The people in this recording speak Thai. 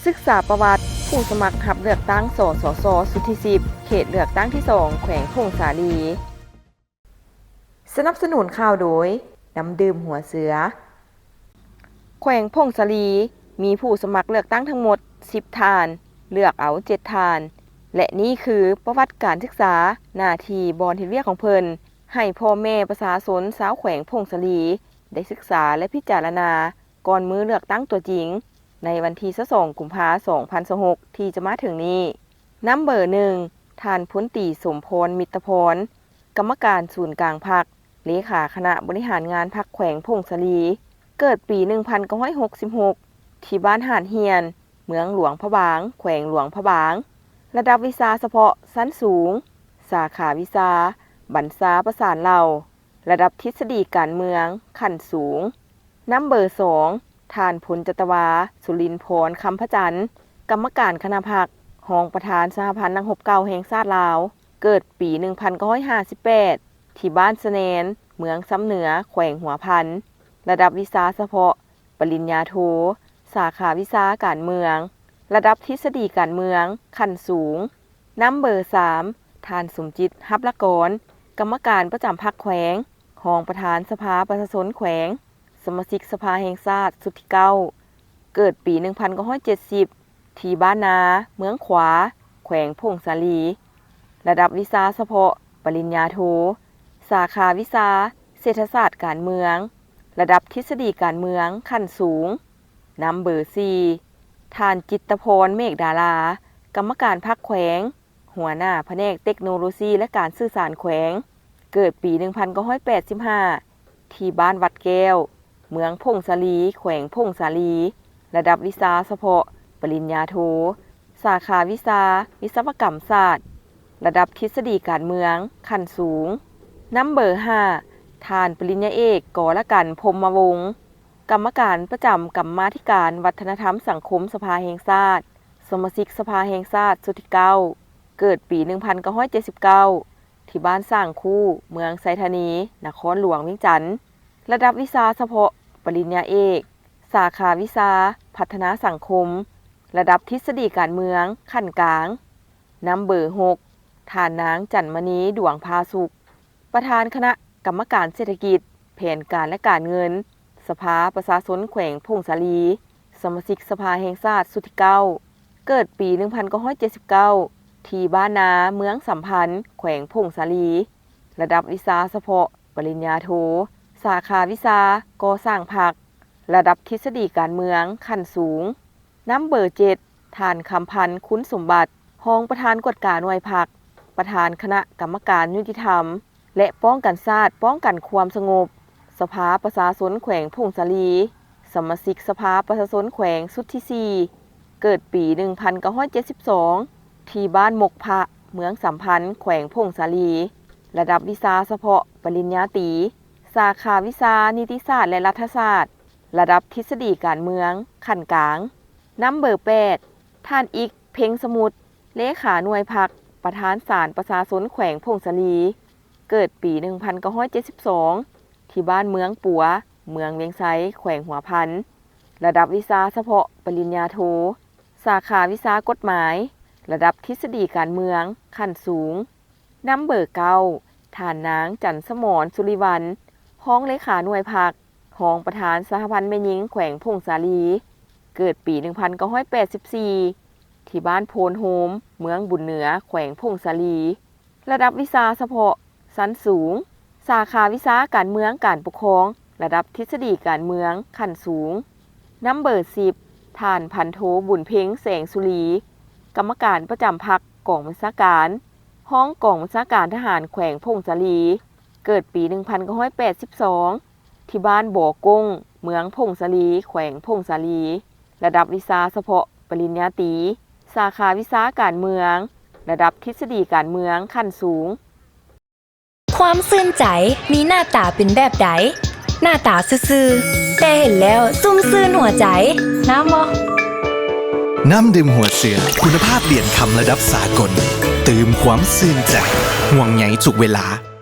ศึกษาประวัติผู้สมัครรับเลือกตั้งสสส.สุทธิ10เขตเลือกตั้งที่2แขวงพงษาลีสนับสนุนข่าวโดยน้ำดื่มหัวเสือแขวงพงษาลีมีผู้สมัครเลือกตั้งทั้งหมด10ท่านเลือกเอา7ท่านและนี่คือประวัติการศึกษาหน้าที่บอนเฮ็ดเวียกของเพิ่นให้พ่อแม่ประชาชนชาวแขวงพงษาลีได้ศึกษาและพิจารณาก่อนมื้อเลือกตั้งตัวจริงในวันที่22 กุมภาพันธ์ 2026ที่จะมาถึงนี้นำเบอร์1ท่านพลตรีสมพรมิตรพรกรรมการศูนย์กลางพรรคเลขาคณะบริหารงานพรรคแขวงพงษาลีเกิดปี 1966 ที่บ้านหาดเฮียนเมืองหลวงพระบางแขวงหลวงพระบางระดับวิชาเฉพาะชั้นสูงสาขาวิชาบรรณาประสานเหล่าระดับทฤษฎีการเมืองขั้นสูงนำเบอร์2ท่านพลจตวาสุรินทร์พรคำพระจันทร์กรรมการคณะพรรครองประธานสหพันธ์นักรบเก่าแห่งชาติลาวเกิดปี 1958 ที่บ้านเสนนเมืองซ้ำเหนือแขวงหัวพันระดับวิชาเฉพาะปริญญาโทสาขาวิชาการเมืองระดับทฤษฎีการเมืองขั้นสูงนำเบอร์3ท่านสมจิตฮับละกรกรรมการประจำพรรคแขวงรองประธานสภาประชาชนแขวงสมาชิกสภาแห่งชาติสุดที่9เกิดปี 1970 ที่บ้านนาเมืองขวาแขวงพงษาลีระดับวิชาเฉพาะปริญญาโทสาขาวิชาเศรษฐศาสตร์การเมืองระดับทฤษฎีการเมืองขั้นสูงนำเบอร์4ท่านจิตรพรเมฆดารากรรมการพรรคแขวงหัวหน้าแผนกเทคโนโลยีและการสื่อสารแขวงเกิดปี 1985 ที่บ้านวัดแก้วเมืองพงษาลีแขวงพงษาลีระดับวิชาเฉพาะปริญญาโทสาขาวิชาวิศวกรรมศาสตร์ระดับทฤษฎีการเมืองขั้นสูงนำเบอร์5ท่านปริญญาเอกกรกันพรหมวงศ์กรรมการประจำกรรมาธิการวัฒนธรรมสังคมสภาแห่งชาติสมาชิกสภาแห่งชาติสุดที่9เกิดปี 1979 ที่บ้านสร้างคู่เมืองไซธานีนครหลวงเวียงจันทน์ระดับวิชาเฉพาะปริญญาเอกสาขาวิชาพัฒนาสังคมระดับทฤษฎีการเมืองขั้นกลางนำเบอร์6ท่านนางจันมณีดวงพาสุขประธานคณะกรรมการเศรษฐกิจแผนการและการเงินสภาประชาชนแขวงพงษาลีสมาชิกสภาแห่งชาติสุดที่9เกิดปี 1979 ที่บ้านนาเมืองสัมพันธ์แขวงพงษาลีระดับวิชาเฉพาะปริญญาโทสาขาวิชาก่อสร้างพรรคระดับทฤษฎีการเมืองขั้นสูงนำเบอร์7ท่านคำพันธ์คุ้นสมบัติรองประธานกฎการหน่วยพรรคประธานคณะกรรมการยุติธรรมและป้องกันชาติป้องกันความสงบสภาประชาชนแขวงพงษาลีสมาชิกสภาประชาชนแขวงสุดที่4เกิดปี 1972 ที่บ้านมกพระเมืองสัมพันธ์แขวงพงษาลีระดับวิชาเฉพาะปริญญาตรีสาขาวิชานิติศาสตร์และรัฐศาสตร์ระดับทฤษฎีการเมืองขั้นกลางนำเบอร์8ท่านอีกเพ็งสมุทรเลขาหน่วยพรรคประธานศาลประชาชนแขวงพงษาลีเกิดปี 1972 ที่บ้านเมืองปัวเมืองเวียงไซแขวงหัวพันระดับวิชาเฉพาะปริญญาโทสาขาวิชากฎหมายระดับทฤษฎีการเมืองขั้นสูงนำเบอร์9ท่านนางจันทร์สมรสุริวัลย์รองเลขาหน่วยพรรครองประธานสหพันธ์แม่หญิงแขวงพงษาลีเกิดปี 1984 ที่บ้านโพนโฮมเมืองบุญเหนือแขวงพงษาลีระดับวิชาเฉพาะชั้นสูงสาขาวิชาการเมืองการปกครองระดับทฤษฎีการเมืองขั้นสูงนำเบอร์10ท่านพันโทบุญเพ็งแสงสุรีกรรมการประจำพรรคกองบัญชาการห้องกองบัญชาการทหารแขวงพงษาลีเกิดปี 1982 ที่บ้านบ่อกงเมืองพงษาลีแขวงพงษาลีระดับวิชาเฉพาะปริญญาตรีสาขาวิชาการเมืองระดับทฤษฎีการเมืองขั้นสูงความซื่นใจมีหน้าตาเป็นแบบใดหน้าตาซื่อๆแต่เห็นแล้วซุ่มซื่นหัวใจน้ำบ่น้ำดื่มหัวเสือคุณภาพเปลี่ยนคำระดับสากลตื่มความซื่นใจห่วงใยทุกเวลา